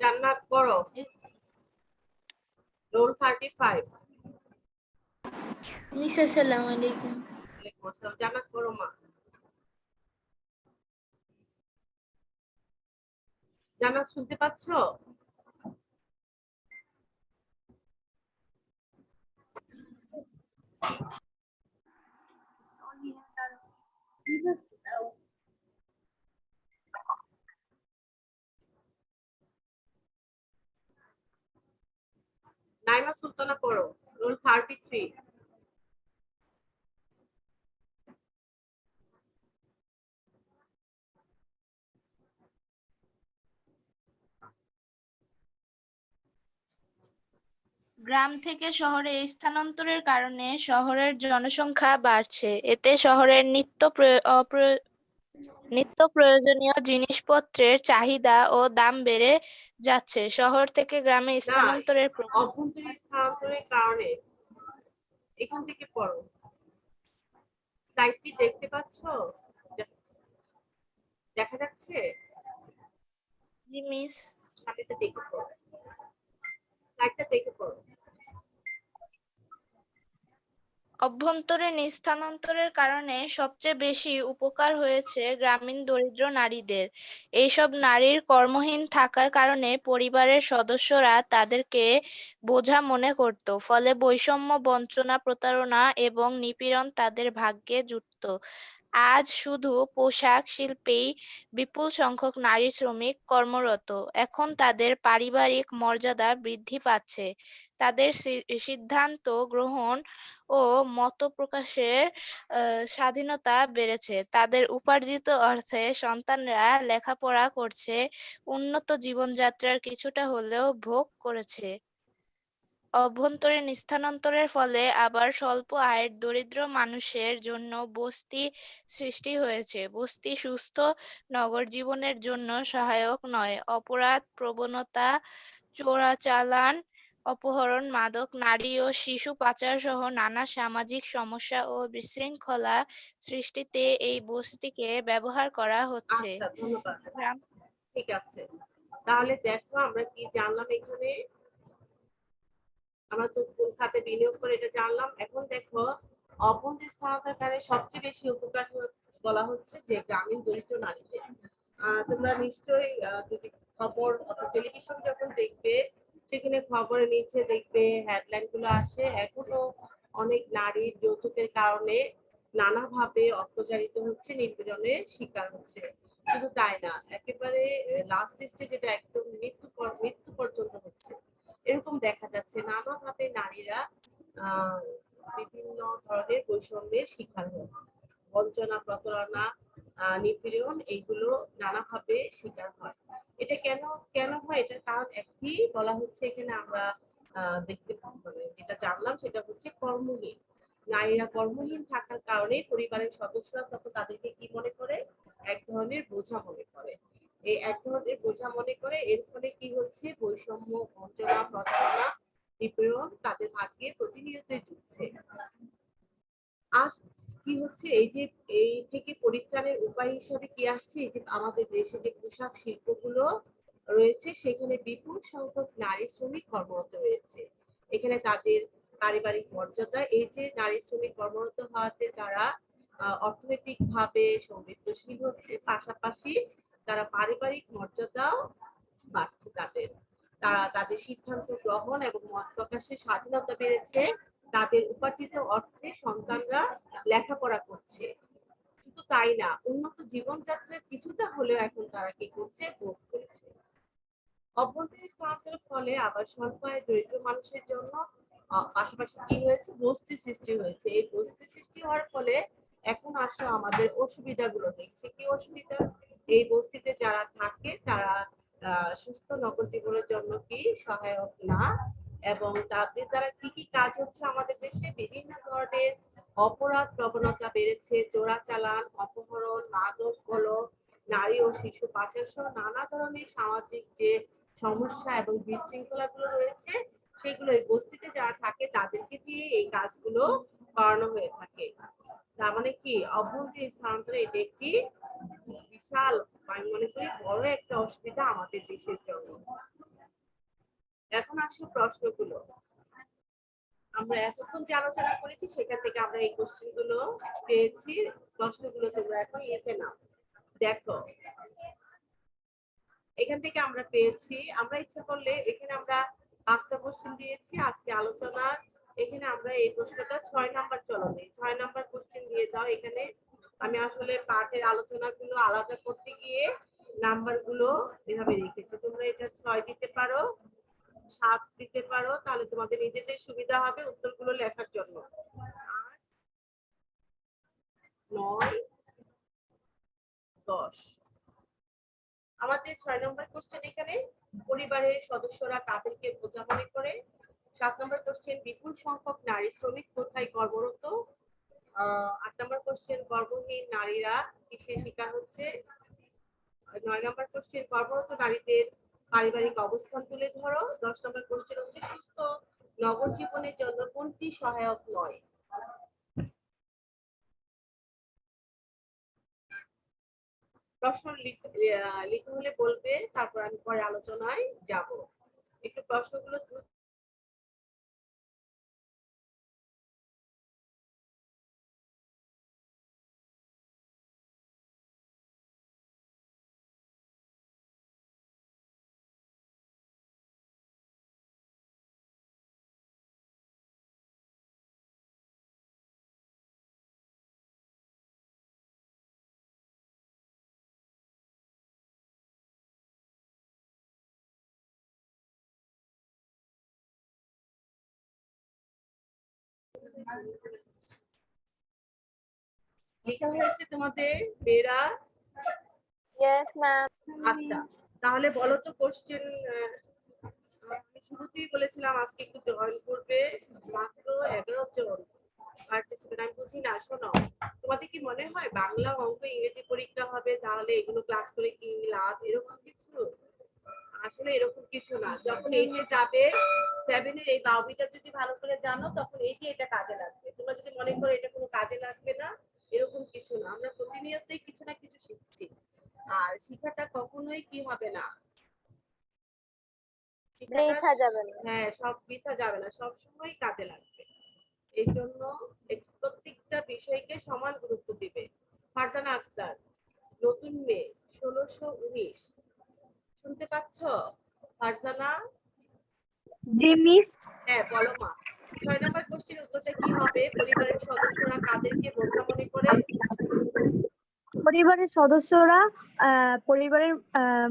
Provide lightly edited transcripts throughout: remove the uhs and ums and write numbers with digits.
জান্নাত পড়ো। Role 35। Miss আসসালামু আলাইকুম। ওয়ালাইকুম আসসালাম। জান্নাত পড়ো মা। জান্নাত শুনতে পাচ্ছো? নাইমা সুলতানা পড়ো। রোল 33। গ্রাম থেকে শহরে স্থানান্তরের কারণে শহরের জনসংখ্যা বাড়ছে। এতে শহরের নিত্য প্রয়োজনীয় জিনিসপত্রের চাহিদা ও দাম বেড়ে যাচ্ছে। শহর থেকে গ্রামে না, স্থানান্তরের অভ্যন্তরীণ স্থানান্তরের কারণে। এখান থেকে পড়ো। স্লাইডটি দেখতে পাচ্ছো? দেখা যাচ্ছে? জি মিস। স্লাইডটা দেখে পড়ো। স্লাইডটা দেখে পড়ো। অভ্যন্তরীণ স্থানান্তরের কারণে সবচেয়ে বেশি উপকার হয়েছে গ্রামীণ দরিদ্র নারীদের। এইসব নারীর কর্মহীন থাকার কারণে পরিবারের সদস্যরা তাদেরকে বোঝা মনে করত, ফলে বৈষম্য, বঞ্চনা, প্রতারণা এবং নিপীড়ন তাদের ভাগ্যে জুটত। আজ শুধু পোশাক শিল্পেই বিপুল সংখ্যক নারী শ্রমিক কর্মরত। এখন তাদের পারিবারিক মর্যাদা বৃদ্ধি পাচ্ছে, তাদের সিদ্ধান্ত গ্রহণ ও মত প্রকাশের স্বাধীনতা বেড়েছে, তাদের উপার্জিত অর্থে সন্তানরা লেখাপড়া করছে, উন্নত জীবনযাত্রার কিছুটা হলেও ভোগ করেছে। অভ্যন্তরীণ স্থানান্তরের ফলে আবার স্বল্প আয়ের দরিদ্র মানুষের জন্য বস্তি সৃষ্টি হয়েছে। বস্তি সুস্থ নগর জীবনের জন্য সহায়ক নয়। অপরাধ প্রবণতা, চোরাচালান, অপহরণ, মাদক, নারী ও শিশু পাচার সহ নানা সামাজিক সমস্যা ও বিশৃঙ্খলা সৃষ্টিতে এই বস্তিকে ব্যবহার করা হচ্ছে। আচ্ছা, ধন্যবাদ। ঠিক আছে, তাহলে দেখো আমরা কি জানলাম এখানে। আমরা তো কোন খাতে বিনিয়োগ করে এটা জানলাম। এখন দেখো, অভ্যন্তরীণ স্থানান্তরের কারণে সবচেয়ে বেশি উপকার বলা হচ্ছে যে গ্রামীণ দরিদ্র নারীদের। তোমরা নিশ্চয়ই যদি খবর অথবা টেলিভিশন যখন দেখবে, সেখানে খবরের নিচে দেখবে হেডলাইন গুলো আসে, এখনো অনেক নারীর যৌতুকের কারণে নানাভাবে অত্যাচারিত হচ্ছে, নিপীড়নের শিকার হচ্ছে। শুধু তাই না, একেবারে লাস্ট স্টেজে যেটা একদম মৃত্যু পর্যন্ত হচ্ছে। এরকম দেখা যাচ্ছে নানাভাবে নারীরা বিভিন্ন ধরনের বৈষম্যের শিকার হয়। বঞ্চনা, প্রতারণা, নিপীড়ন, এইগুলো নানাভাবে শিকার হয়। এটা কেন কেন হয়? এটার কারণ একটি বলা হচ্ছে এখানে আমরা দেখতে মানে যেটা জানলাম সেটা হচ্ছে কর্মহীন। নারীরা কর্মহীন থাকার কারণে পরিবারের সদস্যরা তখন তাদেরকে কি মনে করে? এক ধরনের বোঝা মনে করে। এই এক ধরনের বোঝা মনে করে, এর ফলে কি হচ্ছে? বৈষম্য, বঞ্চনা, প্রতারণা, নিপীড়ন তাদের ভাগ্যে প্রতিনিয়তই জুটছে। আজ কি হচ্ছে? এই থেকে পরিত্রাণের উপায় হিসাবে কি আসছে? এই যে আমাদের দেশে যে পোশাক শিল্পগুলো রয়েছে, সেখানে বিপুল সংখ্যক নারী শ্রমিক কর্মরত রয়েছে। এখানে তাদের পারিবারিক মর্যাদা, এই যে নারী শ্রমিক কর্মরত হওয়াতে তারা অর্থনৈতিক ভাবে সমৃদ্ধশীল হচ্ছে, পাশাপাশি তারা পারিবারিক মর্যাদাও বাড়ছে তাদের। তারা তাদের সিদ্ধান্ত গ্রহণ এবং মত প্রকাশের স্বাধীনতা বেড়েছে। তাদের উপার্জিত অর্থে সন্তানরা লেখাপড়া করছে। শুধু তাই না, উন্নত জীবনযাত্রার কিছুটা হলেও এখন তারা কি করছে? ভোগ করেছে। অভ্যন্তরীণ স্থানান্তরের ফলে আবার স্বল্প আয়ের দরিদ্র মানুষের জন্য পাশাপাশি কি হয়েছে? বস্তি সৃষ্টি হয়েছে। এই বস্তি সৃষ্টি হওয়ার ফলে এখন আসো আমাদের অসুবিধাগুলো দেখছি। কি অসুবিধা? এই বস্তিতে যারা থাকে তারা সুস্থ নগর জীবনের জন্য কি সহায়ক না, এবং তাদের দ্বারা কি কি কাজ হচ্ছে আমাদের দেশে? বিভিন্ন ধরনের অপরাধ প্রবণতা বেড়েছে, চোরাচালান, অপহরণ, মাদক হলো, নারী ও শিশু পাচার সহ নানা ধরনের সামাজিক যে সমস্যা এবং বিশৃঙ্খলা গুলো রয়েছে, সেগুলো এই বস্তিতে যারা থাকে তাদেরকে দিয়ে এই কাজগুলো করানো হয়ে থাকে। তার মানে কি, অভ্যন্তরীণ স্থানান্তরে এটা একটি বিশাল, আমি মনে করি বড় একটা অসুবিধা আমাদের দেশের জন্য। এখন আসো প্রশ্নগুলো। আমরা এতক্ষণ যে আলোচনা করেছি সেখান থেকে আমরা এই কোশ্চেন গুলো পেয়েছি। প্রশ্নগুলো তোমরা এখন লিখে নাও। দেখো এখান থেকে আমরা পেয়েছি, আমরা ইচ্ছা করলে এখানে আমরা 5টা কোশ্চেন দিয়েছি আজকে আলোচনা। এখানে আমরা এই প্রশ্নটা 6 নাম্বার চলবে, 6 নাম্বার কোশ্চেন দিয়ে দাও। এখানে আমি আসলে পাঠের আলোচনাগুলো আলাদা করতে গিয়ে নাম্বারগুলো এভাবে রেখেছি। তোমরা এটা 6 দিতে পারো, 7 দিতে পারো, তাহলে তোমাদের নিজেদের সুবিধা হবে উত্তরগুলো লেখার জন্য। 9, 10। আমাদের 6 নম্বর কোশ্চেন এখানে পরিবারের সদস্যরা কাদেরকে বোঝা মনে করে। 7 নম্বর কোশ্চেন বিপুল সংখ্যক নারী শ্রমিক কোথায় কর্মরত। 8 নম্বর কোশ্চেন কর্মহীন নারীরা কিসের শিকার হচ্ছে। 9 নম্বর কোশ্চেন কর্মরত নারীদের পারিবারিক অবস্থান তুলে ধরো। 10 নম্বর কোশ্চেন হচ্ছে সুস্থ নগর জীবনের জন্য কোনটি সহায়ক নয়। প্রশ্ন লিখতে হলে বলবে, তারপর আমি পরে আলোচনায় যাব। একটু প্রশ্নগুলো লেখা হয়েছে তোমাদের মেয়েরা? Yes ma'am. আচ্ছা, তাহলে বলো তো কোশ্চেন। আমি শুরুতেই বলেছিলাম আজকে একটু জয়েন করবে, মাত্র 11 জন পার্টিসিপেন্ট। আমি বুঝি না, শোনো, তোমাদের কি মনে হয় বাংলা অঙ্ক ইংরেজি পরীক্ষা হবে তাহলে এগুলো ক্লাস করে কি লাভ, এরকম কিছু? আসলে এরকম কিছু না। যখন 8 এ যাবে, 7 এর এই বাউবিটা যদি ভালো করে জানো তখন 8 এ এটা কাজে লাগবে। তোমরা যদি মনে করো এটা কোনো কাজে লাগবে না, এরকম কিছু না। আমরা প্রতিনিয়তই কিছু না কিছু শিখছি। আর শিক্ষাটা কখনোই কি হবে না, বৃথা যাবে না। হ্যাঁ, সব বৃথা যাবে না, সব সময় কাজে লাগবে। এই জন্য প্রত্যেকটা বিষয়কে সমান গুরুত্ব দিবে। ফারজানা আক্তার, নতুন মেয়ে, 1619। শুনতে পাচ্ছ ফারজানা? জি মিস। হ্যাঁ বলো মা। 6 নম্বর কোশ্চেনের উত্তরটা কি হবে? পরিবারের সদস্যরা কাদেরকে বোঝা মনে করে। পরিবারের সদস্যরা পরিবারের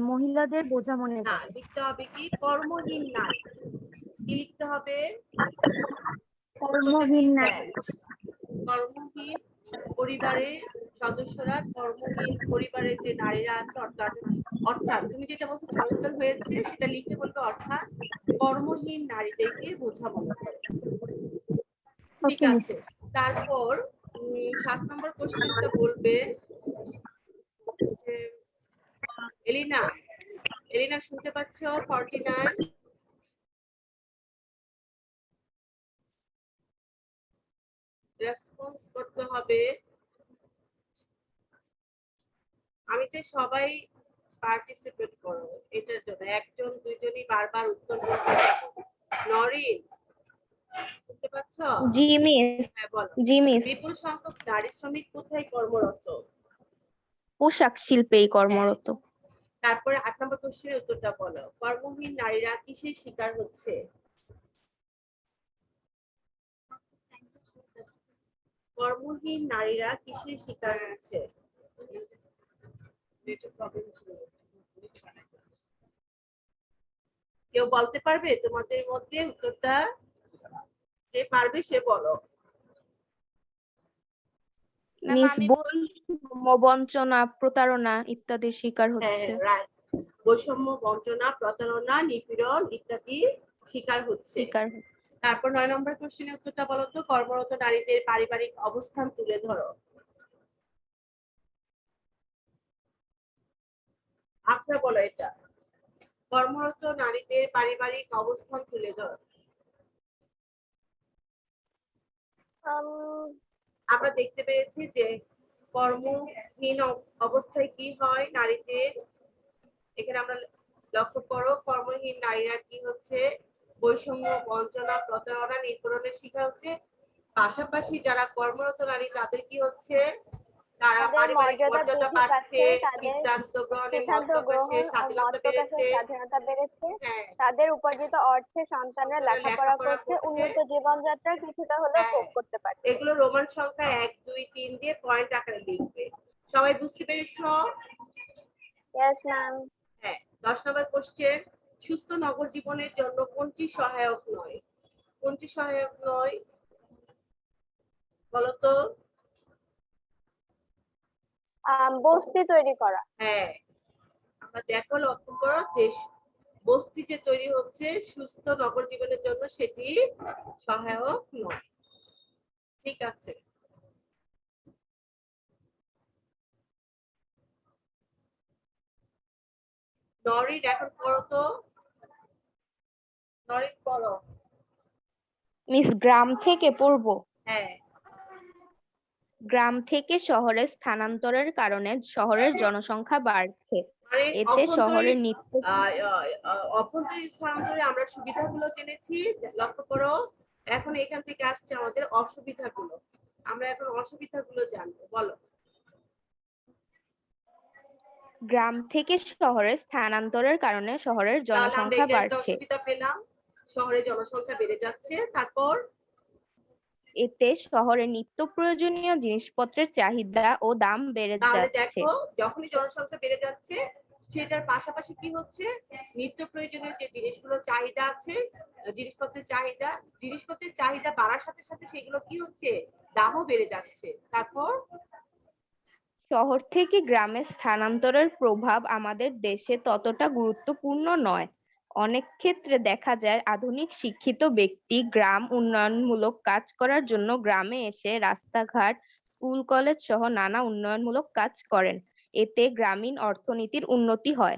মহিলাদের বোঝা মনে না, করে। লিখতে হবে কি কর্মহীন নারী। কি লিখতে হবে? কর্মহীন নারী। কর্মহীন পরিবারের সদস্যরা, কর্মহীন পরিবারের যে নারীরা আছে, অর্থাৎ অর্থাৎ তুমি যেটা বলছো উত্তর হয়েছে সেটা লিখে বলবে অর্থাৎ কর্মহীন নারীদেরকে বোঝা মনে করে। ঠিক ওকে মিস। আছে, তারপর 7 নম্বর কোশ্চেনটা বলবে এলিনা। এলিনা শুনতে পাচ্ছ? 49 রেসপন্স করতে হবে। আমি চাই সবাই পার্টিসিপেট করো এটার জন্য, একজন দুইজনই বারবার উত্তর বলতে যাবো। নরিন শুনতে পাচ্ছ? জি মিস। হ্যাঁ বলো। জি মিস। বিপুল সংখ্যক নারী শ্রমিক কোথায় কর্মরত। পোশাক শিল্পেই কর্মরত। তারপরে 8 নম্বর কোশ্চেনের উত্তরটা বলো। কর্মহীন নারীরা কিসের শিকার হচ্ছে। কর্মহীন নারীরা কিসের শিকার হচ্ছে। কেউ বলতে পারবে তোমাদের মধ্যে উত্তরটা? যে পারবে সে বলো। ম্যাম মিস আমি বৈষম্য, বঞ্চনা, প্রতারণা ইত্যাদির শিকার হ্যাঁ হচ্ছে। হ্যাঁ রাইট। বৈষম্য, বঞ্চনা, প্রতারণা, নিপীড়ন ইত্যাদি শিকার হচ্ছে। শিকার হচ্ছে। তারপর 9 নম্বর কোশ্চেনের উত্তরটা বলো তো। কর্মরত নারীদের পারিবারিক অবস্থান তুলে ধরো। আপনারা বলো এটা। কর্মরত নারীদের পারিবারিক অবস্থান তুলে ধরো। আমরা দেখতে পেয়েছি যে কর্মহীন অবস্থায় কি হয় নারীদের। এখানে আমরা লক্ষ্য করো কর্মহীন নারীরা কি হচ্ছে, বৈষম্য, বঞ্চনা, প্রতারণা নির্মূলের শিক্ষা হচ্ছে। পাশাপাশি যারা কর্মরত নারী তাদের কি হচ্ছে, তারা তাদের পারিবারিক মর্যাদা মর্যাদা বৃদ্ধি পাচ্ছে, পাচ্ছে, তাদের সিদ্ধান্ত গ্রহণে মত সিদ্ধান্ত প্রকাশের গ্রহণ ও মত স্বাধীনতা প্রকাশের বেড়েছে। স্বাধীনতা বেড়েছে, হ্যাঁ, তাদের উপার্জিত অর্থে সন্তানরা লেখাপড়া করছে, উন্নত জীবনযাত্রা কিছুটা হলেও হ্যাঁ, ভোগ করতে পারছে। এগুলো রোমান সংখ্যা 1 2 3 দিয়ে পয়েন্ট আকারে লিখবে। সবাই বুঝতে পেরেছো? Yes ma'am. হ্যাঁ। 10 নম্বর কোশ্চেন, সুস্থ নগর জীবনের জন্য কোনটি সহায়ক নয়? কোনটি সহায়ক নয় বলতো? বস্তি তৈরি করা। হ্যাঁ, আমরা দেখো লক্ষ্য করো যে বস্তি যে তৈরি হচ্ছে সুস্থ নগর জীবনের জন্য সেটি সহায়ক নয়। ঠিক আছে। নরিন এখন পড়ো তো, নরিন পড়ো। মিস গ্রাম থেকে পড়বো। হ্যাঁ, গ্রাম থেকে শহরে স্থানান্তরের কারণে শহরের জনসংখ্যা বাড়ছে। মানে এতে শহরের নিত্য অভ্যন্তরীণ স্থানান্তরে আমরা সুবিধাগুলো জেনেছি, লক্ষ্য করো। এখন এখান থেকে আসছে আমাদের অসুবিধাগুলো। আমরা এখন অসুবিধাগুলো জানবো, বলো। গ্রাম থেকে শহরে স্থানান্তরের কারণে শহরের তাহলে আমরা জনসংখ্যা এটা একটা বাড়ছে। অসুবিধা পেলাম, শহরে জনসংখ্যা বেড়ে যাচ্ছে। তারপর এতে শহরে নিত্য প্রয়োজনীয় জিনিসপত্রের চাহিদা ও দাম বেড়ে তাহলে যাচ্ছে। দেখো, যখনই জনসংখ্যা বেড়ে যাচ্ছে সেটার পাশাপাশি কি হচ্ছে, নিত্য প্রয়োজনীয় যে জিনিসগুলো চাহিদা আছে, জিনিসপত্রের চাহিদা বাড়ার সাথে সাথে সেগুলো কি হচ্ছে, দামও বেড়ে যাচ্ছে। তারপর শহর থেকে গ্রামে স্থানান্তরের প্রভাব আমাদের দেশে ততটা গুরুত্বপূর্ণ নয়। অনেক ক্ষেত্রে দেখা যায় আধুনিক শিক্ষিত ব্যক্তি গ্রাম উন্নয়নমূলক কাজ করার জন্য গ্রামে এসে রাস্তাঘাট, স্কুল কলেজ সহ নানা উন্নয়নমূলক কাজ করেন। এতে গ্রামীণ অর্থনীতির উন্নতি হয়।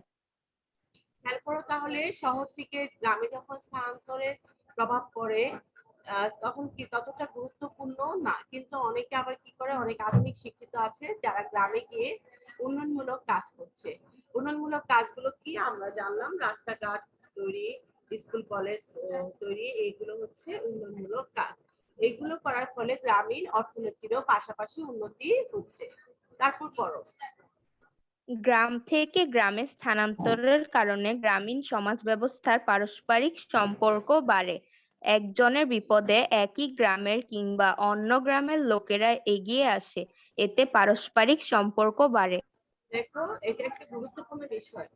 খেয়াল করো তাহলে, শহর থেকে গ্রামে যখন স্থানান্তরের প্রভাব পড়ে তখন কি ততটা গুরুত্বপূর্ণ না, কিন্তু অনেকে আবার কি করে, অনেক আধুনিক শিক্ষিত আছে যারা গ্রামে গিয়ে উন্নয়নমূলক কাজ করছে। উন্নয়নমূলক কাজগুলো কি আমরা জানলাম, রাস্তাঘাট তৈরি, স্কুল কলেজ তৈরি, এইগুলো হচ্ছে উন্নয়নমূলক কাজ। এইগুলো করার ফলে গ্রামীণ অর্থনীতিরও পাশাপাশি উন্নতি হচ্ছে। তারপর পড়ো। গ্রাম থেকে গ্রামে স্থানান্তরের কারণে গ্রামীণ সমাজ ব্যবস্থার পারস্পরিক সম্পর্ক বাড়ে। একজনের বিপদে একই গ্রামের কিংবা অন্য গ্রামের লোকেরা এগিয়ে আসে। এতে পারস্পরিক সম্পর্ক বাড়ে। দেখো, এটা একটা গুরুত্বপূর্ণ বিষয়।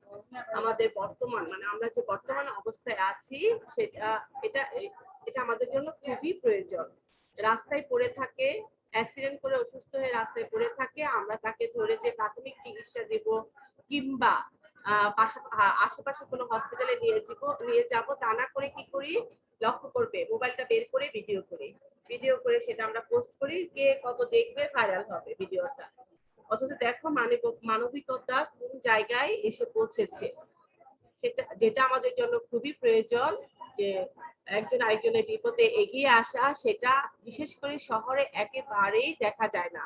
আমাদের বর্তমান মানে আমরা যে বর্তমান অবস্থায় আছি সেটা এটা এটা আমাদের জন্য খুবই প্রয়োজন। রাস্তায় পড়ে থাকে, অ্যাক্সিডেন্ট করে অসুস্থ হয়ে রাস্তায় পড়ে থাকে, আমরা তাকে ধরে যে প্রাথমিক চিকিৎসা দেব কিংবা আশেপাশে কোনো হসপিটালে নিয়ে যাব, তা না করে কি করি, লক্ষ্য করবে মোবাইলটা বের করে ভিডিও করে সেটা আমরা পোস্ট করি, কে কত দেখবে, ভাইরাল হবে ভিডিওটা। অথচ দেখো মানবিকতা কোন জায়গায় এসে পৌঁছেছে, যেটা আমাদের জন্য খুবই প্রয়োজন, যে একজন আরেকজনের বিপদে এগিয়ে আসা, সেটা বিশেষ করে শহরে একেবারেই দেখা যায় না।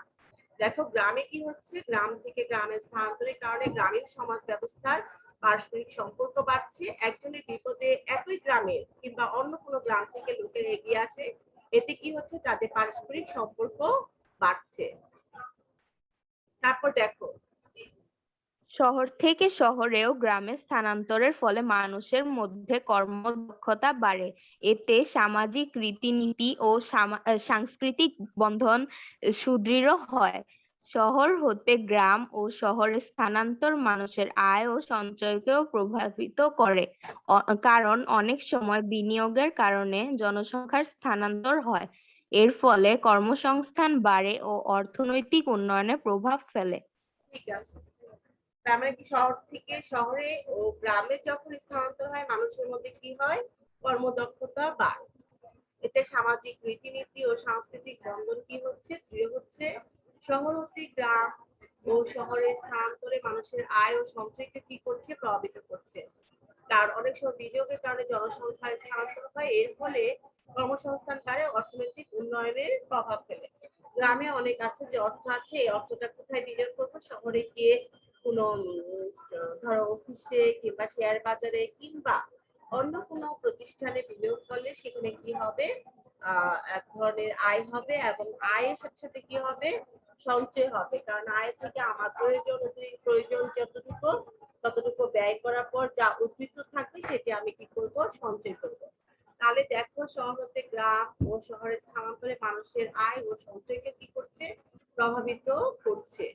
দেখো গ্রামে কি হচ্ছে, গ্রাম থেকে গ্রামে স্থানান্তরের কারণে গ্রামীণ সমাজ ব্যবস্থার পারস্পরিক সম্পর্ক বাড়ছে। একজনের বিপদে একই গ্রামের কিংবা অন্য কোনো গ্রাম থেকে লোকের এগিয়ে আসে, এতে কি হচ্ছে, তাদের পারস্পরিক সম্পর্ক বাড়ছে। তারপর দেখো, শহর থেকে শহরেও গ্রামে স্থানান্তরের ফলে মানুষের মধ্যে কর্মদক্ষতা বাড়ে। এতে সামাজিক রীতিনীতি ও সাংস্কৃতিক বন্ধন সুদৃঢ় হয়। শহর হতে গ্রাম ও শহরে স্থানান্তর মানুষের আয় ও সঞ্চয়কেও প্রভাবিত করে। কারণ অনেক সময় বিনিয়োগের কারণে জনসংখ্যার স্থানান্তর হয়। এর ফলে কর্মসংস্থান বাড়ে ও অর্থনৈতিক উন্নয়নে প্রভাব ফেলে। ঠিক আছে। তার মানে কি, শহর থেকে শহরে ও গ্রামে যখন স্থানান্তর হয় মানুষের মধ্যে কি হয়, কর্মদক্ষতা বাড়ে। এতে সামাজিক রীতিনীতি ও সাংস্কৃতিক বন্ধন কি হচ্ছে, দৃঢ় হচ্ছে। শহর হতে গ্রাম ও শহরে স্থানান্তরে মানুষের আয় ও সঞ্চয়কে কি করছে, প্রভাবিত করছে। তার অনেক সময় বিনিয়োগের কারণে জনসংখ্যায় স্থানান্তর হয়, এর ফলে কর্মসংস্থান বাড়ে, অর্থনৈতিক উন্নয়নের প্রভাব ফেলে। গ্রামে অনেক আছে যে অর্থ আছে, এই অর্থটা কোথায় বিনিয়োগ করবো, শহরে গিয়ে কোনো ধরো অফিসে কিংবা শেয়ার বাজারে কিংবা অন্য কোনো প্রতিষ্ঠানে বিনিয়োগ করলে সেখানে কি হবে, এক ধরনের আয় হবে এবং আয়ের সাথে সাথে কি হবে, সঞ্চয় হবে। কারণ আয় থেকে আমার প্রয়োজন যতটুকু ততটুকু ব্যয় করার পর যা উদ্বৃত্ত থাকবে সেটি আমি কি করব, সঞ্চয় করব। তাহলে দেখো শহর হতে গ্রাম ও শহরে স্থানান্তরে মানুষের আয় ও সঞ্চয়কে কি করছে, প্রভাবিত করছে।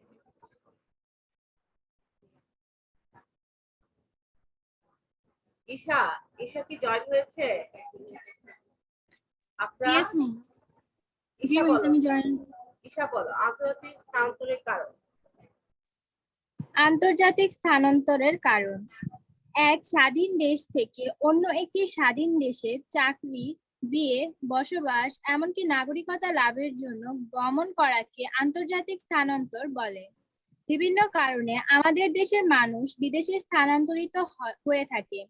ঈশা, ঈশা কি জয়েন হয়েছে? Afra, Yes, miss. জি ঈশা মিস বলো, আমি জয়েন। ঈশা বলো আন্তর্জাতিক স্থানান্তরের কারণ। আন্তর্জাতিক স্থানান্তরের কারণ: এক, স্বাধীন দেশ থেকে অন্য একটি স্বাধীন দেশে চাকরি, বিয়ে, বসবাস এমনকি নাগরিকতা লাভের জন্য গমন করাকে আন্তর্জাতিক স্থানান্তর বলে। বিভিন্ন কারণে আমাদের দেশের মানুষ বিদেশে স্থানান্তরিত হয়ে থাকে।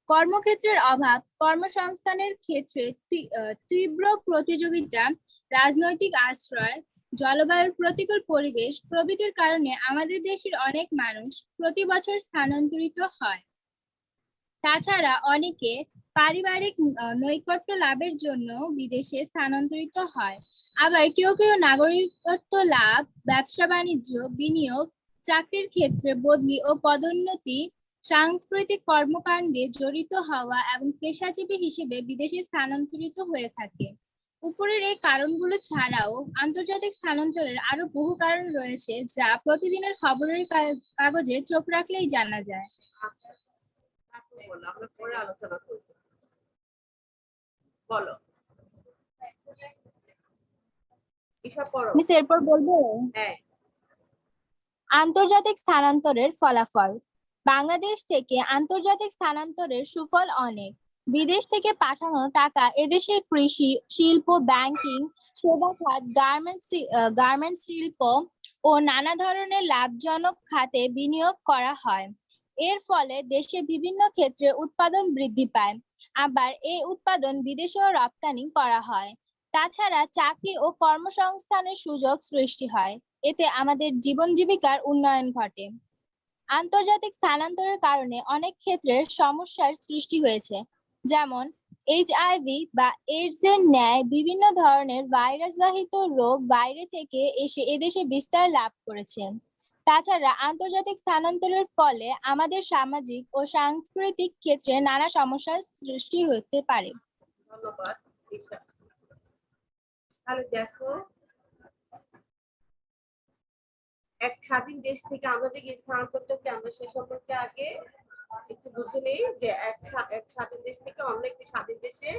কর্মক্ষেত্রের অভাব, কর্মসংস্থানের ক্ষেত্রে তীব্র প্রতিযোগিতা, রাজনৈতিক আশ্রয়, জলবায়ুর প্রতিকূল পরিবেশ প্রভৃতির কারণে আমাদের দেশের অনেক মানুষ প্রতি বছর স্থানান্তরিত হয়। তাছাড়া অনেকে পারিবারিক নৈকট্য লাভের জন্য বিদেশে স্থানান্তরিত হয়। আবার কেউ কেউ নাগরিকত্ব লাভ, ব্যবসা বাণিজ্য, বিনিয়োগ, চাকরির ক্ষেত্রে বদলি ও পদোন্নতি, সাংস্কৃতিক কর্মকাণ্ডে জড়িত হওয়া এবং পেশাজীবী হিসেবে বিদেশে স্থানান্তরিত হয়ে থাকে। উপরের এই কারণগুলো ছাড়াও আন্তর্জাতিক স্থানান্তরের আরো বহু কারণ রয়েছে যা প্রতিদিনের খবরের কাগজে চোখ রাখলেই জানা যায়। আচ্ছা, তারপর বলো, আমরা পরে আলোচনা করব। বলো ঈশা, পড়ো। মিস এরপর বলবো হ্যাঁ, আন্তর্জাতিক স্থানান্তরের ফলাফল। বাংলাদেশ থেকে আন্তর্জাতিক স্থানান্তরের সুফল অনেক। বিদেশ থেকে পাঠানো টাকা এদেশের কৃষি, শিল্প, ব্যাংকিং, সেবা খাত, গার্মেন্টস শিল্প ও নানা ধরনের লাভজনক খাতে বিনিয়োগ করা হয়। এর ফলে দেশে বিভিন্ন ক্ষেত্রে উৎপাদন বৃদ্ধি পায়। আবার এই উৎপাদন বিদেশেও রপ্তানি করা হয়। তাছাড়া চাকরি ও কর্মসংস্থানের সুযোগ সৃষ্টি হয়। এতে আমাদের জীবন জীবিকার উন্নয়ন ঘটে। আন্তর্জাতিক স্থানান্তরের কারণে অনেক ক্ষেত্রে সমস্যার সৃষ্টি হয়েছে, যেমন এইচআইভি বা এইডস এর ন্যায় বিভিন্ন ধরনের ভাইরাসবাহিত রোগ বাইরে থেকে এসে এদেশে বিস্তার লাভ করেছে। তাছাড়া আন্তর্জাতিক স্থানান্তরের ফলে আমাদের সামাজিক ও সাংস্কৃতিক ক্ষেত্রে নানা সমস্যার সৃষ্টি হতে পারে। ধন্যবাদ ঈশা। তাহলে দেখো, এক স্বাধীন দেশ থেকে আমাদের স্থানান্তরটাকে আমরা সে সম্পর্কে আগে একটু বুঝে নেই যে এক স্বাধীন দেশ থেকে অন্য একটি স্বাধীন দেশে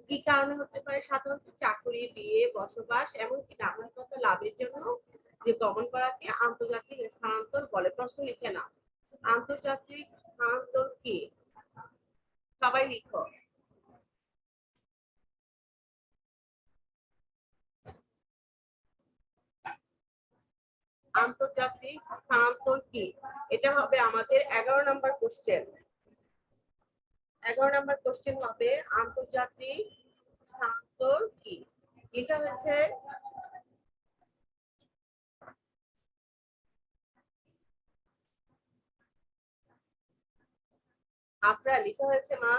কি কারণে হতে পারে। সাধারণত চাকরি, বিয়ে, বসবাস এমনকি নাগরিকতা লাভের জন্য যে গমন করাকে আন্তর্জাতিক স্থানান্তর বলে। প্রশ্ন লিখে না, আন্তর্জাতিক স্থানান্তর কি? সবাই লিখো। আন্তর্জাতিক স্থানান্তর কি? এটা হবে আমাদের 11 নম্বর কোশ্চেন। 11 নম্বর কোশ্চেন হবে আন্তর্জাতিক স্থানান্তর কি? লেখা হয়েছে আফরা, লেখা হয়েছে মা?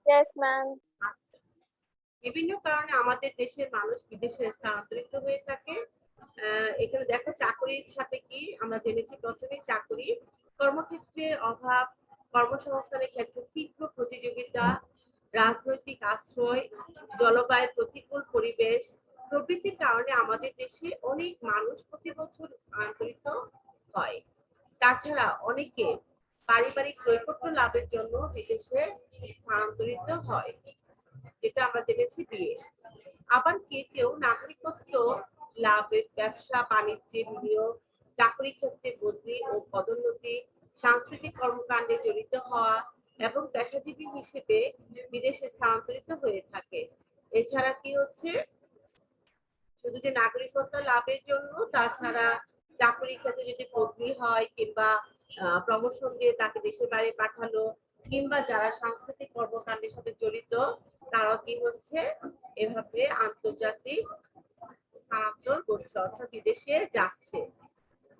Yes, ma'am. আচ্ছা, বিভিন্ন কারণে আমাদের দেশের মানুষ বিদেশে স্থানান্তরিত হয়ে থাকে। এখানে দেখো চাকরির সাথে কি আমরা জেনেছি, প্রথমে চাকরি, কর্মক্ষেত্রের অভাব, কর্মসংস্থানের ক্ষেত্রে তীব্র প্রতিযোগিতা, রাজনৈতিক আশ্রয়, জলবায়ুর প্রতিকূল পরিবেশ প্রভৃতির কারণে আমাদের দেশে অনেক মানুষ প্রতি বছর স্থানান্তরিত হয়। তাছাড়া অনেকে পারিবারিক নৈকট্য লাভের জন্য বিদেশে স্থানান্তরিত হয়, যেটা আমরা জেনেছি বিয়ে। আবার কেউ নাগরিকত্ব লাভের, ব্যবসা বাণিজ্যে বিনিয়োগ, চাকরি ক্ষেত্রে বদলি ও পদোন্নতি, সাংস্কৃতিক কর্মকাণ্ডে জড়িত হওয়া এবং পেশাজীবী হিসেবে বিদেশে স্থানান্তরিত হয়ে থাকে। এছাড়া কি হচ্ছে, শুধু যে নাগরিকত্ব লাভের জন্য, তাছাড়া চাকরি ক্ষেত্রে যদি বদলি হয় কিংবা প্রমোশন দিয়ে তাকে দেশের বাইরে পাঠালো, কিংবা যারা সাংস্কৃতিক কর্মকাণ্ডের সাথে জড়িত তারাও কি হচ্ছে, এভাবে আন্তর্জাতিক স্থানান্তর করছে, অর্থাৎ বিদেশে যাচ্ছে।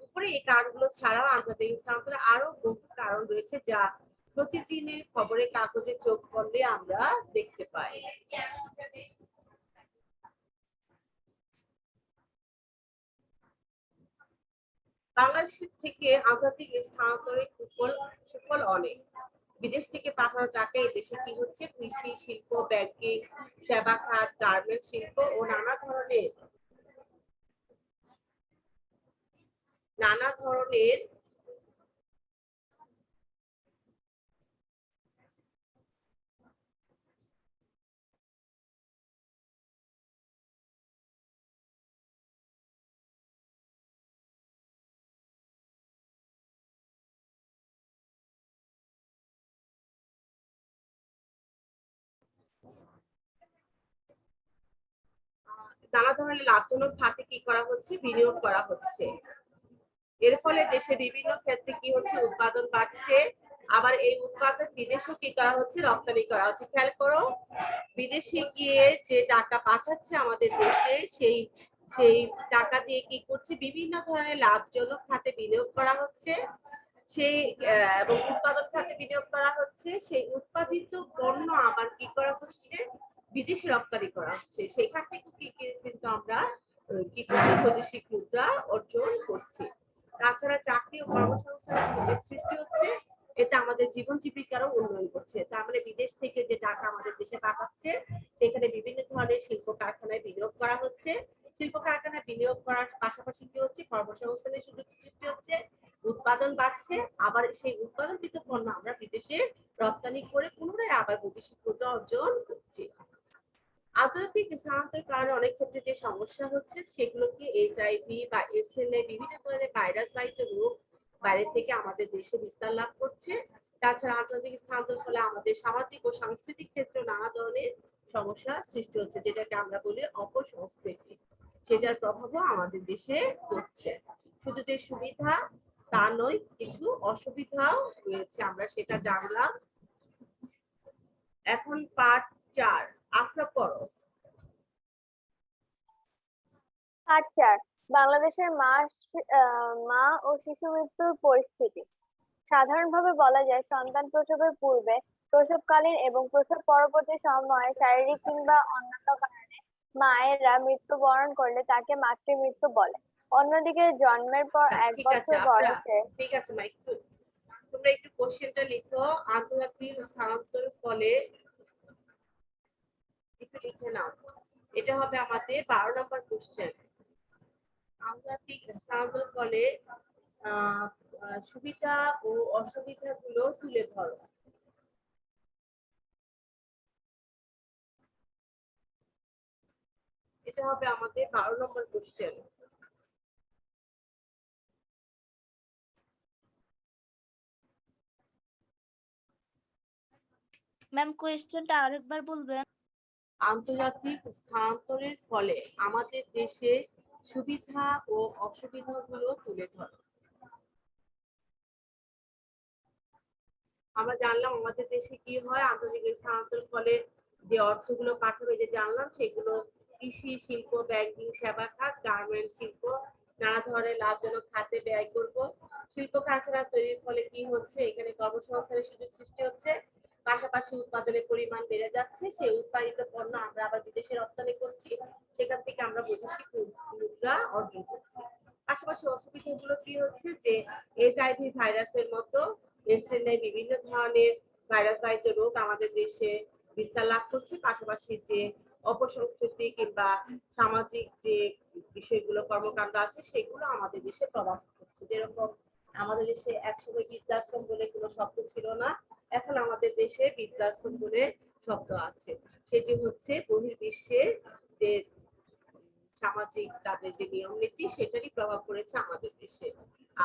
উপরে এই কারণগুলো ছাড়াও আন্তর্জাতিক স্থানান্তরে আরো বহু কারণ রয়েছে যা প্রতিদিনের খবরের কাগজে চোখ পড়লে আমরা দেখতে পাই। বাংলাদেশ থেকে আন্তর্জাতিক স্থানান্তরের সুফল অনেক। বিদেশ থেকে পাঠানো টাকা এই দেশে কি হচ্ছে? কৃষি, শিল্প, ব্যাংকিং, সেবা খাত, গার্মেন্টস শিল্প ও নানা ধরনের লাভজনক খাতে কি করা হচ্ছে? বিনিয়োগ করা হচ্ছে। এর ফলে দেশে বিভিন্ন ক্ষেত্রে কি হচ্ছে? উৎপাদন বাড়ছে। আবার এই উৎপাদন বিদেশেও কি করা হচ্ছে? রপ্তানি করা হচ্ছে। খেয়াল করো, বিদেশে গিয়ে যে টাকা পাঠাচ্ছে আমাদের দেশে, সেই টাকা দিয়ে কি করছে? বিভিন্ন ধরনের লাভজনক খাতে বিনিয়োগ করা হচ্ছে। সেই এবং উৎপাদন খাতে বিনিয়োগ করা হচ্ছে। সেই উৎপাদিত পণ্য আবার কি করা হচ্ছে? বিদেশে রপ্তানি করা হচ্ছে। সেখান থেকে কিন্তু আমরা কি করছি? বৈদেশিক মুদ্রা অর্জন করছি। তাছাড়া চাকরি ও কর্মসংস্থানের সুযোগ সৃষ্টি হচ্ছে। এতে আমাদের জীবন জীবিকারও উন্নয়ন করছে। তার মানে বিদেশ থেকে যে টাকা আমাদের দেশে পাঠাচ্ছে, সেখানে বিভিন্ন ধরনের শিল্প কারখানায় বিনিয়োগ করা হচ্ছে। শিল্প কারখানায় বিনিয়োগ করার পাশাপাশি কি হচ্ছে? কর্মসংস্থানের সুযোগ সৃষ্টি হচ্ছে, উৎপাদন বাড়ছে। আবার সেই উৎপাদনকৃত পণ্য আমরা বিদেশে রপ্তানি করে পুনরায় আবার বৈদেশিক মুদ্রা অর্জন করছি। আন্তর্জাতিক স্থানান্তরের কারণে অনেক ক্ষেত্রে যে সমস্যা হচ্ছে, সেগুলো কি HIV বা এডস-এর বিভিন্ন ধরনের ভাইরাস বাহিত রোগ বাইরে থেকে আমাদের দেশে বিস্তার লাভ করছে। তাছাড়া আন্তর্জাতিক স্থানান্তরের ফলে আমাদের সামাজিক ও সাংস্কৃতিক ক্ষেত্রে নানা ধরনের সমস্যা সৃষ্টি হচ্ছে, যেটাকে আমরা বলি অপসংস্কৃতি। সেটার প্রভাবও আমাদের দেশে পড়ছে। শুধু যে সুবিধা তা নয়, কিছু অসুবিধাও রয়েছে, আমরা সেটা জানলাম। এখন পার্ট 4 আশা করো। আচ্ছা, বাংলাদেশের মা ও শিশু মৃত্যুর পরিস্থিতি। সাধারণভাবে বলা যায়, সন্তান প্রসবের পূর্বে, প্রসবকালীন এবং প্রসব পরবর্তী সময়ে শারীরিক কিংবা অন্যান্য কারণে মায়েরা মৃত্যুবরণ করলে তাকে মাতৃমৃত্যু বলে। অন্যদিকে জন্মের পর 1 ঠিক আছে বছর আফরা, বয়সে ঠিক আছে মা, তোমরা একটু কোশ্চেনটা লিখো। আন্তর্জাতিক স্থানান্তরের ফলে একটু লিখে নাও। এটা হবে আমাদের 12 নম্বর কোশ্চেন। আন্তর্জাতিক স্থানান্তরের ফলে সুবিধা ও অসুবিধা গুলো তুলে ধরো। এটা হবে আমাদের 12 নম্বর কোশ্চেন। ম্যাম, কোয়েশ্চেনটা আরেকবার বলবেন? আন্তর্জাতিক স্থানান্তরের ফলে আমাদের দেশে সুবিধা ও অসুবিধাগুলো তুলে ধরো। আমরা জানলাম আমাদের দেশে কি হয়, আন্তর্জাতিক স্থানান্তরের ফলে যে অর্থগুলো পাঠাবে, যে জানলাম, সেগুলো কৃষি, শিল্প, ব্যাংকিং, সেবা খাত, গার্মেন্টস শিল্প, নানা ধরনের লাভজনক খাতে ব্যয় করব। শিল্প কারখানা তৈরির ফলে কি হচ্ছে? এখানে কর্মসংস্থানের সুযোগ সৃষ্টি হচ্ছে, পাশাপাশি উৎপাদনের পরিমাণ বেড়ে যাচ্ছে। সেই উৎপাদিত পণ্য আমরা আবার বিদেশে রপ্তানি করছি, সেখান থেকে আমরা বৈদেশিক মুদ্রা অর্জন করছি। পাশাপাশি অসুবিধাগুলো কি হচ্ছে? যে HIV ভাইরাসের মতো এডস-এর বিভিন্ন ধরনের ভাইরাস বাহিত রোগ আমাদের দেশে বিস্তার লাভ করছে। পাশাপাশি যে অপসংস্কৃতি কিংবা সামাজিক যে বিষয়গুলো, কর্মকাণ্ড আছে, সেগুলো আমাদের দেশে প্রভাব করছে। যেরকম আমাদের দেশে একসময় বৃদ্ধাশ্রম বলে কোনো শব্দ ছিল না, এখন আমাদের দেশে বৃদ্ধাশ্রম বলে শব্দ আছে। সেটি হচ্ছে বহির্বিশ্বে যে সামাজিক তাদের যে নিয়ম নীতি, সেটারই প্রভাব পড়েছে আমাদের দেশে।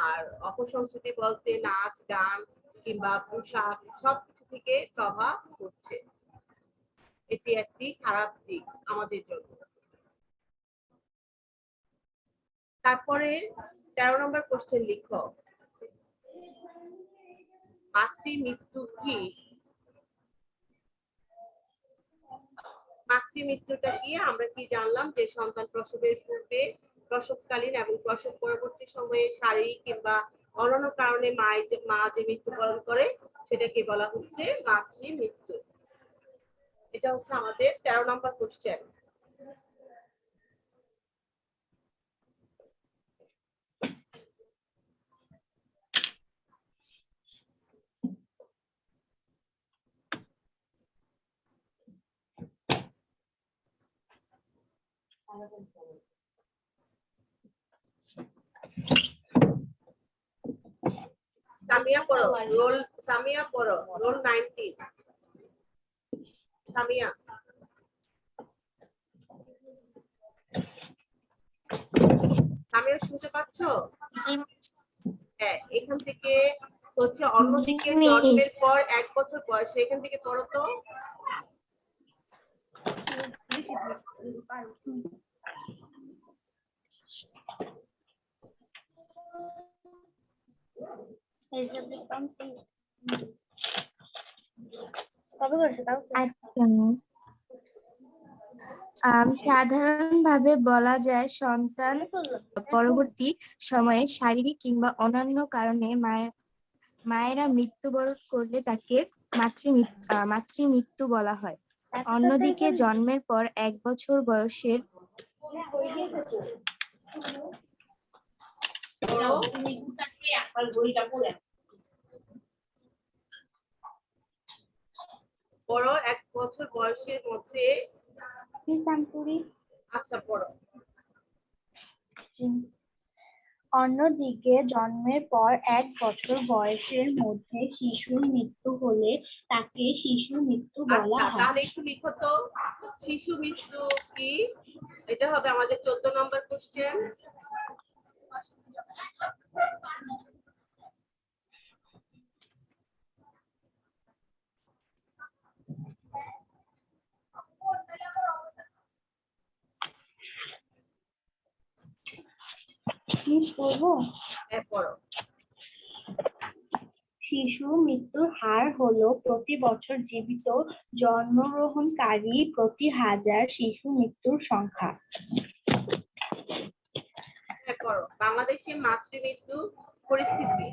আর অপসংস্কৃতি বলতে নাচ, গান কিংবা পোশাক, সবকিছু থেকে প্রভাব পড়ছে। এটি একটি খারাপ দিক আমাদের জন্য। তারপরে 13 নম্বর কোশ্চেন লিখো। মাতৃমৃত্যু কি? মাতৃমৃত্যুটা কি? আমরা কি জানলাম? যে সন্তান প্রসবের পূর্বে, প্রসবকালীন এবং প্রসব পরবর্তী সময়ে শারীরিক কিংবা অন্যান্য কারণে মা যে মৃত্যুবরণ করে, সেটাকে বলা হচ্ছে মাতৃমৃত্যু। এটা হচ্ছে আমাদের 13 নম্বর কোশ্চেন। সামিয়া পড়ো রোল, সামিয়া পড়ো রোল 19। সামিয়া সামিয়া শুনতে পাচ্ছো? হ্যাঁ, এখান থেকে হচ্ছে অন্যদিকে জন্মের পর 1 বছর বয়সে, এখান থেকে পড়ো তো। সাধারণভাবে বলা যায় সন্তান পরবর্তী সময়ে শারীরিক কিংবা অন্যান্য কারণে মায়েরা মৃত্যুবরণ করলে তাকে মাতৃমৃত্যু বলা হয়। অন্যদিকে জন্মের পর 1 বছর বয়সের পড়ো 1 বছর বয়সের মধ্যে। আচ্ছা পড়ো। অন্যদিকে জন্মের পর 1 বছর বয়সের মধ্যে শিশুর মৃত্যু হলে তাকে শিশু মৃত্যু বলা আচ্ছা, হয়। তাহলে একটু লিখো তো শিশু মৃত্যু কি? এটা হবে আমাদের 14 নম্বর কোশ্চেন। হ্যাঁ পড়ো। শিশু মৃত্যুর হার হলো প্রতি বছর জীবিত জন্মগ্রহণকারী প্রতি 1000 শিশু মৃত্যুর সংখ্যা। হ্যাঁ পড়ো। বাংলাদেশে মাতৃমৃত্যু পরিস্থিতি।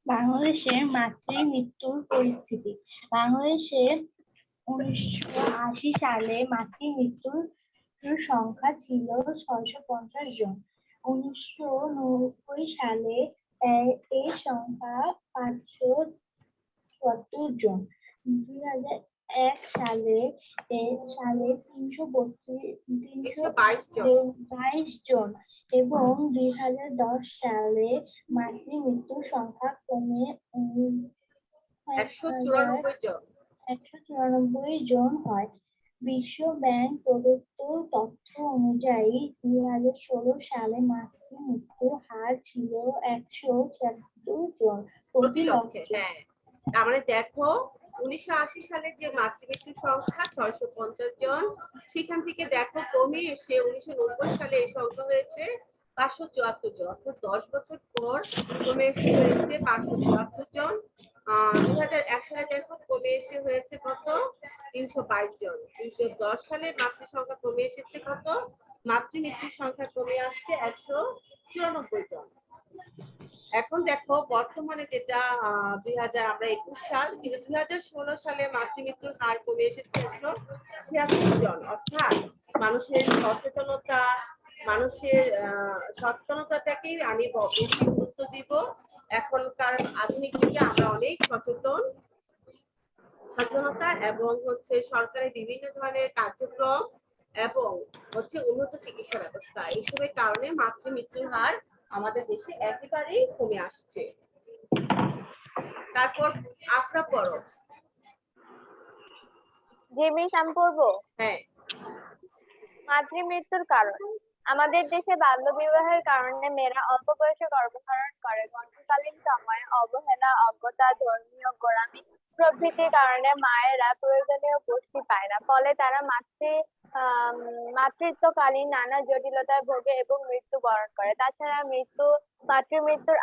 বাংলাদেশের মাতৃমৃত্যুর পরিস্থিতি। বাংলাদেশে 1980 সালে মাতৃমৃত্যুর সংখ্যা ছিল 650 জন। 1990 সালে এই সংখ্যা 570 জন। 2001 সালে 322 জন এবং 2010 সালে মাতৃমৃত্যুর সংখ্যা কমে 194 জন। 194 জন হয়। বিশ্ব ব্যাংক প্রদত্ত তথ্য অনুযায়ী 2016 সালে মাতৃমৃত্যুর হার ছিল 176 জন প্রতি লক্ষে। হ্যাঁ, তার মানে দেখো 1980 সালে যে মাতৃমৃত্যুর সংখ্যা 650 জন, সেখান থেকে দেখো কমে এসে 1990 সালে এই সংখ্যা হয়েছে 574 জন। অর্থাৎ 10 বছর পর কমে এসে হয়েছে 574 জন। 2001 সালে দেখো কমে এসে হয়েছে কত? 322 জন। 2010 সালে মাতৃ সংখ্যা কমে এসেছে কত? মাতৃমৃত্যুর সংখ্যা কমে আসছে 194 জন। এখন দেখো বর্তমানে যেটা 2021 সাল, কিন্তু 2016 সালে মাতৃমৃত্যুর হার কমে এসেছে 176 জন। অর্থাৎ মানুষের সচেতনতা, মানুষের সচেতনতাটাকেই আমি বেশি গুরুত্ব দিব। এখনকার আধুনিক যুগে আমরা অনেক সচেতনতা এবং হচ্ছে সরকারের বিভিন্ন ধরনের কার্যক্রম এবং হচ্ছে উন্নত চিকিৎসা ব্যবস্থা, এইসবের কারণে মাতৃমৃত্যুর হার আমাদের দেশে একেবারেই কমে আসছে। তারপর আফরা পড়ো। জি মিস, আমি পড়বো। হ্যাঁ। মাতৃমৃত্যুর কারণ। আমাদের দেশে বাল্যবিবাহের কারণে মেয়েরা অল্প বয়সে গর্ভধারণ করে। গর্ভকালীন সময়ে অবহেলা, অজ্ঞতা, ধর্মীয় গোঁড়ামি প্রভৃতির কারণে মায়েরা প্রয়োজনীয় পুষ্টি পায় না। ফলে তারা মাতৃত্বকালীন নানা জটিলতায় ভোগে এবং মৃত্যুবরণ করে। তাছাড়া মাতৃমৃত্যুর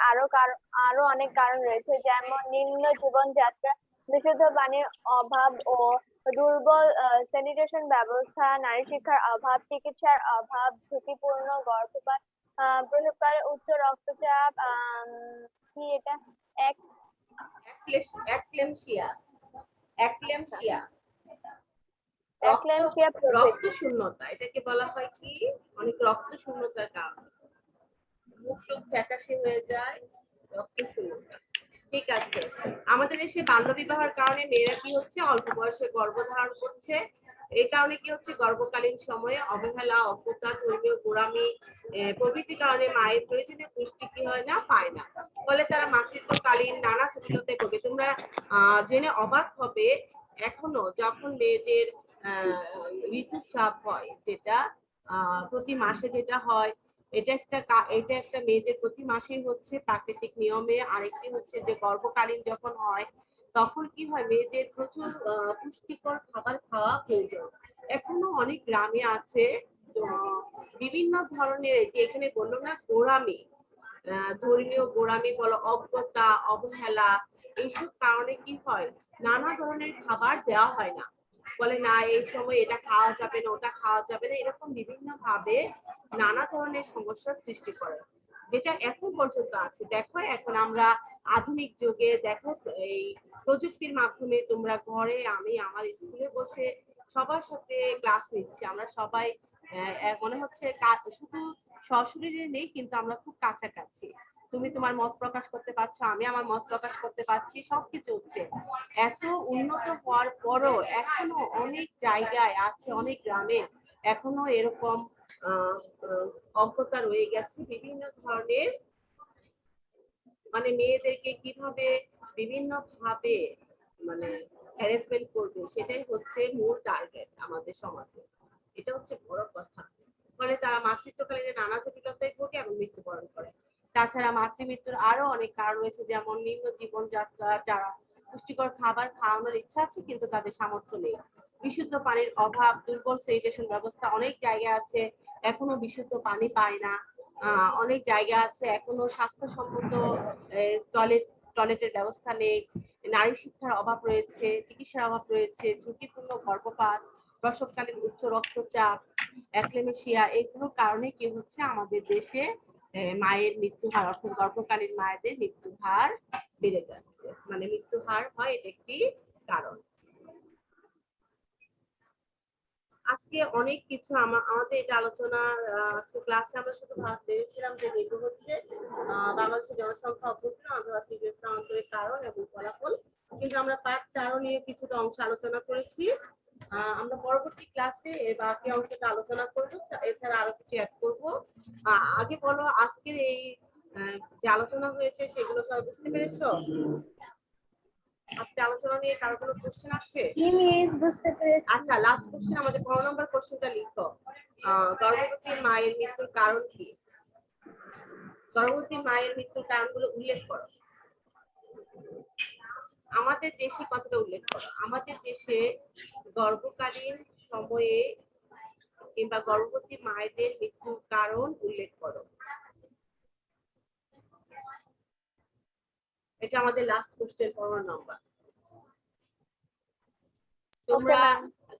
আরো অনেক কারণ রয়েছে, যেমন নিম্ন জীবনযাত্রা, বিশুদ্ধ পানির অভাব ও দুর্বল স্যানিটেশন ব্যবস্থা, নারী শিক্ষার অভাব, চিকিৎসার অভাব, ঝুঁকিপূর্ণ গর্ভপাত, প্রসবকালে উচ্চ রক্তচাপ, কি এটা এক অ্যাক্লেমশিয়া অ্যাক্লেমশিয়া অ্যাক্লেমশিয়া প্রভৃতি। রক্ত শূন্যতা, এটাকে বলা হয় কি অনেক রক্ত শূন্যতার কারণে মুখ টুক ফ্যাকাশে হয়ে যায়, রক্ত শূন্যতা। ঠিক আছে, আমাদের দেশে বাল্য বিবাহের কারণে মেয়েরা কি হচ্ছে অল্প বয়সে গর্ভধারণ করছে। এই কারণে কি হচ্ছে গর্ভকালীন সময়ে অবহেলা, অজ্ঞতা, ধর্মীয় গোঁড়ামি প্রভৃতি কারণে মায়ের প্রয়োজনীয় পুষ্টি কি হয় না, পায় না। ফলে তারা মাতৃত্বকালীন নানা জটিলতায় ভোগে। তোমরা জেনে অবাক হবে এখনো যখন মেয়েদের ঋতুস্রাব হয়, যেটা প্রতি মাসে যেটা হয়, এটা একটা মেয়েদের প্রতি মাসেই হচ্ছে প্রাকৃতিক নিয়মে। আরেকটি হচ্ছে যে গর্ভকালীন যখন হয় তখন কি হয় মেয়েদের প্রচুর পুষ্টিকর খাবার খাওয়া প্রয়োজন। এখনো অনেক গ্রামে আছে বিভিন্ন ধরনের, যে এখানে বললো না গোঁড়ামি, ধর্মীয় গোঁড়ামি বলো, অজ্ঞতা, অবহেলা, এইসব কারণে কি হয় নানা ধরনের খাবার দেওয়া হয় না। বলে না এই সময় এটা খাওয়া যাবে না, ওটা খাওয়া যাবে না, এরকম বিভিন্ন ভাবে নানা ধরনের সমস্যার সৃষ্টি করে, যেটা এখন পর্যন্ত আছে। দেখো এখন আমরা আধুনিক যুগে দেখো এই প্রযুক্তির মাধ্যমে তোমরা ঘরে, আমি আমার স্কুলে বসে সবার সাথে ক্লাস নিচ্ছি। আমরা সবাই মনে হচ্ছে শুধু সশরীরে নেই, কিন্তু আমরা খুব কাছাকাছি। তুমি তোমার মত প্রকাশ করতে পারছো, আমি আমার মত প্রকাশ করতে পারছি, সবকিছু হচ্ছে। এত উন্নত হওয়ার পরও এখনো অনেক জায়গায় আছে, অনেক গ্রামে এখনো এরকম অজ্ঞতা রয়ে গেছে। বিভিন্ন ধরনের মানে মেয়েদেরকে কিভাবে বিভিন্ন ভাবে মানে হ্যারাসমেন্ট করবে, সেটাই হচ্ছে মূল টার্গেট আমাদের সমাজে। এটা হচ্ছে বড় কথা। ফলে তারা মাতৃত্বকালীন নানা জটিলতায় ভোগে এবং মৃত্যুবরণ করে। তাছাড়া মাতৃমৃত্যুর আরো অনেক কারণ রয়েছে, যেমন নিম্ন জীবনযাত্রা, যারা পুষ্টিকর খাবার খাওয়ানোর ইচ্ছা আছে কিন্তু তাদের সামর্থ্য নেই, বিশুদ্ধ পানির অভাব, দুর্বল স্যানিটেশন ব্যবস্থা, অনেক জায়গা আছে এখনো বিশুদ্ধ পানি পায় না। অনেক জায়গা আছে এখনো স্বাস্থ্যসম্মত টয়লেটের ব্যবস্থা নেই, নারী শিক্ষার অভাব রয়েছে, চিকিৎসার অভাব রয়েছে, ঝুঁকিপূর্ণ গর্ভপাত, প্রসবকালীন উচ্চ রক্তচাপ, অ্যাক্লেমেশিয়া, এগুলোর কারণে কি হচ্ছে আমাদের দেশে মায়ের মৃত্যু হার, অর্থাৎ গর্ভকালীন মায়েদের মৃত্যু হার বেড়ে যাচ্ছে। মানে মৃত্যু হার হয়, এটা একটি কারণ। আজকে অনেক কিছু আমাদের এটা আলোচনার ক্লাসে আমরা শুধু ভেবেছিলাম যে যেগুলো হচ্ছে বাংলাদেশের জনসংখ্যা অভ্যুত্থান, আন্তর্জাতিক স্থানান্তরের কারণ এবং ফলাফল, কিন্তু আমরা পার্ট 4 নিয়ে কিছুটা অংশ আলোচনা করেছি। আমরা পরবর্তী ক্লাসে এর বাকি অংশটা আলোচনা করবো, এছাড়া আরো কিছু অ্যাড করবো। আগে বলো আজকের এই যে আলোচনা হয়েছে সেগুলো সবাই বুঝতে পেরেছো? আজকে আলোচনা নিয়ে কারো কোনো কোশ্চেন আছে? বুঝতে পেরেছি। আচ্ছা, লাস্ট কোশ্চেন, আমাদের 15 নম্বর কোশ্চেনটা লিখো। গর্ভবতী মায়ের মৃত্যুর কারণ কি? গর্ভবতী মায়ের মৃত্যুর কারণগুলো উল্লেখ করো। আমাদের দেশে কতটা উল্লেখ করো। আমাদের দেশে গর্ভকালীন সময়ে কিংবা গর্ভবতী মায়েদের মৃত্যুর কারণ উল্লেখ করো। এটা আমাদের লাস্ট কোশ্চেন, 15 নম্বর।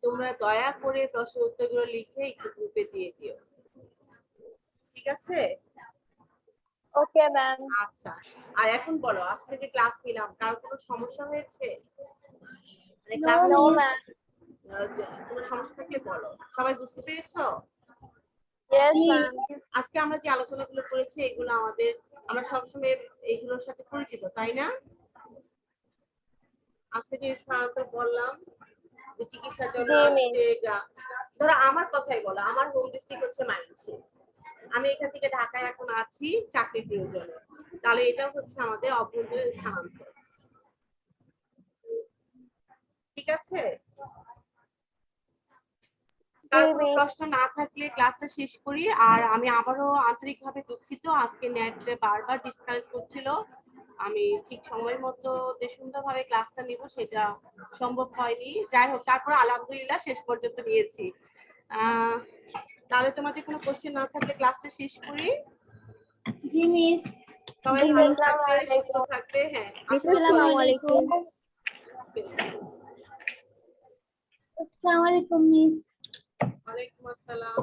তোমরা দয়া করে প্রশ্ন উত্তরগুলো লিখে একটু গ্রুপে দিয়ে দিও, ঠিক আছে? Okay ma'am. আচ্ছা, আর এখন বলো আজকে যে ক্লাস নিলাম কারো কোনো সমস্যা হয়েছে? মানে ক্লাস নো ম্যাম। কোনো সমস্যা থাকলে বলো। সবাই বুঝতে পেরেছো? Yes ma'am. আজকে আমরা যে আলোচনাগুলো করেছি এগুলো আমরা সবসময় এগুলোর সাথে পরিচিত, তাই না? আজকে যে স্থানান্তর বললাম, যে চিকিৎসার জন্য আসছে, ধরো আমার কথাই বলো, আমার হোম ডিস্ট্রিক্ট হচ্ছে ময়মনসিংহ, আমি এখান থেকে ঢাকায় এখন আছি চাকরির প্রয়োজনে, তাহলে এটা হচ্ছে আমাদের অভ্যন্তরীণ স্থানান্তর। ঠিক আছে? কার কোনো প্রশ্ন না থাকলে ক্লাসটা শেষ করি। আর আমি আবারও আন্তরিকভাবে দুঃখিত, আজকে নেট বারবার ডিসকানেক্ট করছিল। আমি ঠিক সময় মতো যে সুন্দরভাবে ক্লাসটা নিব সেটা সম্ভব হয়নি। যাই হোক, তারপর আলহামদুলিল্লাহ শেষ পর্যন্ত নিয়েছি। তাহলে তোমাদের কোনো কোশ্চেন না থাকলে ক্লাসটা শেষ করি। জি মিস। সবাই ভালো থাকবে, সুস্থ থাকবে। হ্যাঁ, আসসালামু আলাইকুম। আসসালামু আলাইকুম মিস। ওয়ালাইকুম আসসালাম।